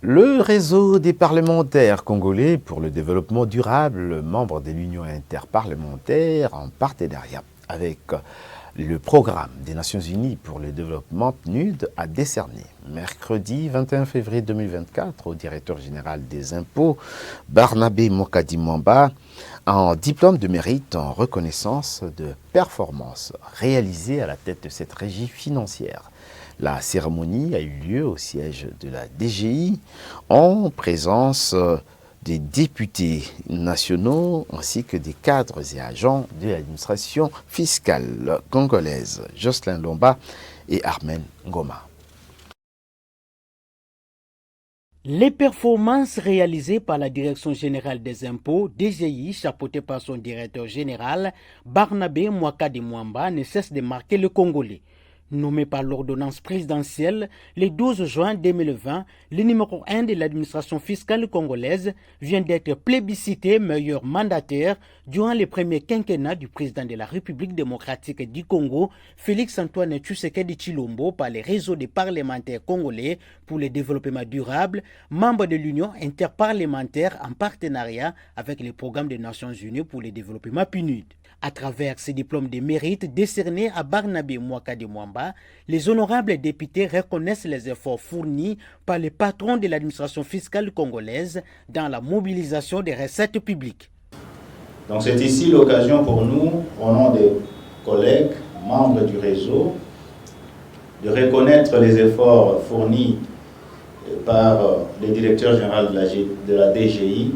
Le réseau des parlementaires congolais pour le développement durable, membre de l'Union interparlementaire en partenariat avec le programme des Nations Unies pour le développement PNUD, a décerné mercredi 21 février 2024 au directeur général des impôts Barnabé Mokadi Mwamba un diplôme de mérite en reconnaissance de performance réalisé à la tête de cette régie financière. La cérémonie a eu lieu au siège de la DGI en présence des députés nationaux ainsi que des cadres et agents de l'administration fiscale congolaise, Jocelyn Lomba et Armen Ngoma. Les performances réalisées par la Direction générale des impôts, DGI, chapeautée par son directeur général, Barnabé Mouakadi Mwamba, ne cessent de marquer le Congolais. Nommé par l'ordonnance présidentielle le 12 juin 2020, le numéro 1 de l'administration fiscale congolaise vient d'être plébiscité meilleur mandataire durant le premier quinquennat du président de la République démocratique du Congo, Félix-Antoine Tshisekedi Tshilombo, par les réseaux des parlementaires congolais pour le développement durable, membre de l'Union interparlementaire en partenariat avec le programme des Nations Unies pour le développement PNUD. À travers ces diplômes de mérite décernés à Barnabé Mouakadi Mwamba, les honorables députés reconnaissent les efforts fournis par les patrons de l'administration fiscale congolaise dans la mobilisation des recettes publiques. Donc c'est ici l'occasion pour nous, au nom des collègues, membres du réseau, de reconnaître les efforts fournis par le directeur général de la DGI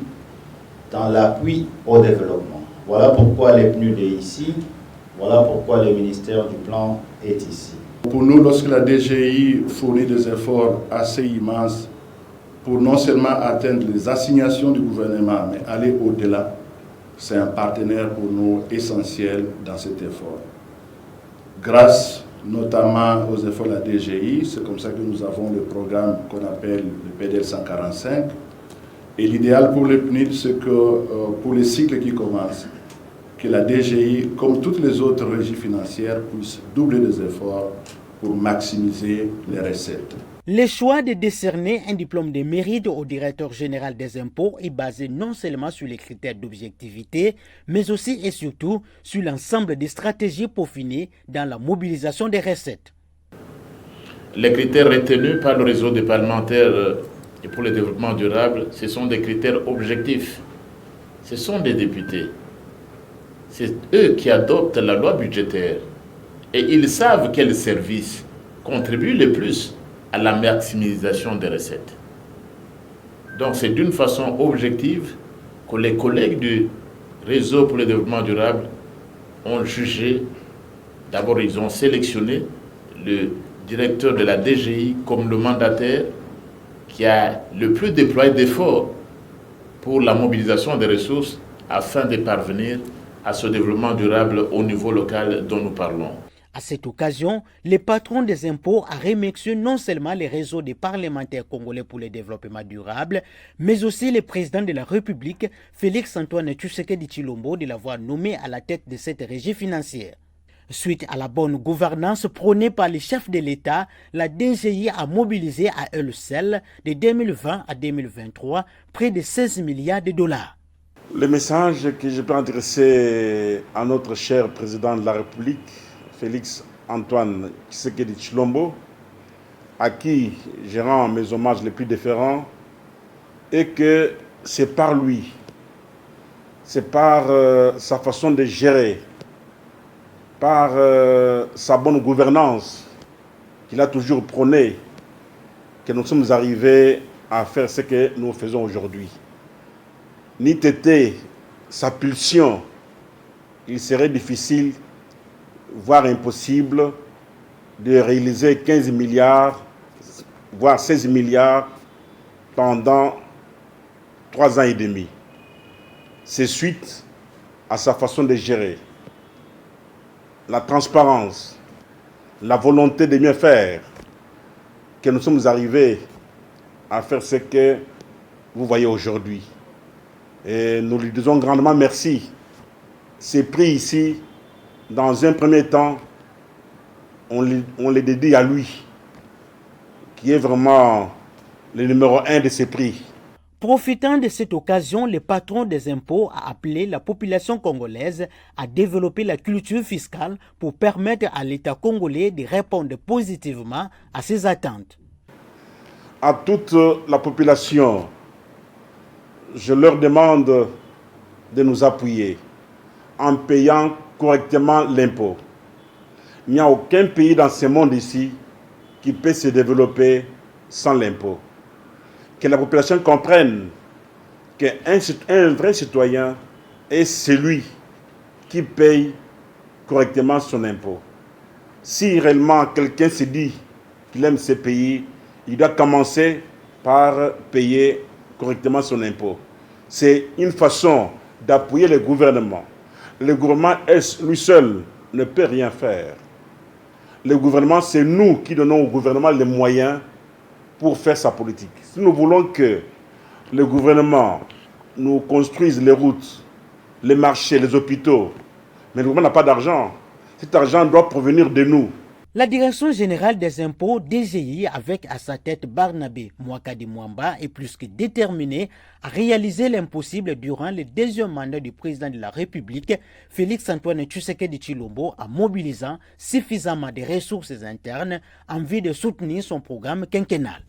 dans l'appui au développement. Voilà pourquoi les PNUD est ici, voilà pourquoi le ministère du Plan est ici. Pour nous, lorsque la DGI fournit des efforts assez immenses pour non seulement atteindre les assignations du gouvernement, mais aller au-delà, c'est un partenaire pour nous essentiel dans cet effort. Grâce notamment aux efforts de la DGI, c'est comme ça que nous avons le programme qu'on appelle le PDL 145. Et l'idéal pour le PNUD, c'est que pour les cycles qui commencent, que la DGI, comme toutes les autres régies financières, puisse doubler les efforts pour maximiser les recettes. Le choix de décerner un diplôme de mérite au directeur général des impôts est basé non seulement sur les critères d'objectivité, mais aussi et surtout sur l'ensemble des stratégies peaufinées dans la mobilisation des recettes. Les critères retenus par le réseau des parlementaires et pour le développement durable, ce sont des critères objectifs. Ce sont des députés. C'est eux qui adoptent la loi budgétaire. Et ils savent quels services contribuent le plus à la maximisation des recettes. Donc c'est d'une façon objective que les collègues du réseau pour le développement durable ont jugé. D'abord, ils ont sélectionné le directeur de la DGI comme le mandataire qui a le plus déployé d'efforts pour la mobilisation des ressources afin de parvenir à ce développement durable au niveau local dont nous parlons. À cette occasion, le patron des impôts a remercié non seulement les réseaux des parlementaires congolais pour le développement durable, mais aussi le président de la République, Félix-Antoine Tshisekedi Tshilombo, de l'avoir nommé à la tête de cette régie financière. Suite à la bonne gouvernance prônée par les chefs de l'État, la DGI a mobilisé à elle seule, de 2020 à 2023, près de 16 milliards de dollars. Le message que je peux adresser à notre cher président de la République, Félix-Antoine Tshisekedi Tshilombo, à qui je rends mes hommages les plus déférents, est que c'est par lui, c'est par sa façon de gérer, par sa bonne gouvernance qu'il a toujours prôné, que nous sommes arrivés à faire ce que nous faisons aujourd'hui. N'eût été sa pulsion, il serait difficile, voire impossible, de réaliser 15 milliards, voire 16 milliards pendant 3 ans et demi. C'est suite à sa façon de gérer, la transparence, la volonté de mieux faire, que nous sommes arrivés à faire ce que vous voyez aujourd'hui. Et nous lui disons grandement merci. C'est pris ici, dans un premier temps, on les dédie à lui, qui est vraiment le numéro 1 de ces prix. Profitant de cette occasion, le patron des impôts a appelé la population congolaise à développer la culture fiscale pour permettre à l'État congolais de répondre positivement à ses attentes. À toute la population, je leur demande de nous appuyer en payant correctement l'impôt. Il n'y a aucun pays dans ce monde ici qui peut se développer sans l'impôt. Que la population comprenne qu'un vrai citoyen est celui qui paye correctement son impôt. Si réellement quelqu'un se dit qu'il aime ce pays, il doit commencer par payer correctement son impôt. C'est une façon d'appuyer le gouvernement. Le gouvernement, lui seul, ne peut rien faire. Le gouvernement, c'est nous qui donnons au gouvernement les moyens pour faire sa politique. Si nous voulons que le gouvernement nous construise les routes, les marchés, les hôpitaux, mais le gouvernement n'a pas d'argent, cet argent doit provenir de nous. La Direction générale des impôts, DGI, avec à sa tête Barnabé Mouakadi Mwamba, est plus que déterminée à réaliser l'impossible durant le deuxième mandat du président de la République, Félix Antoine Tshisekedi Tshilombo, en mobilisant suffisamment de ressources internes en vue de soutenir son programme quinquennal.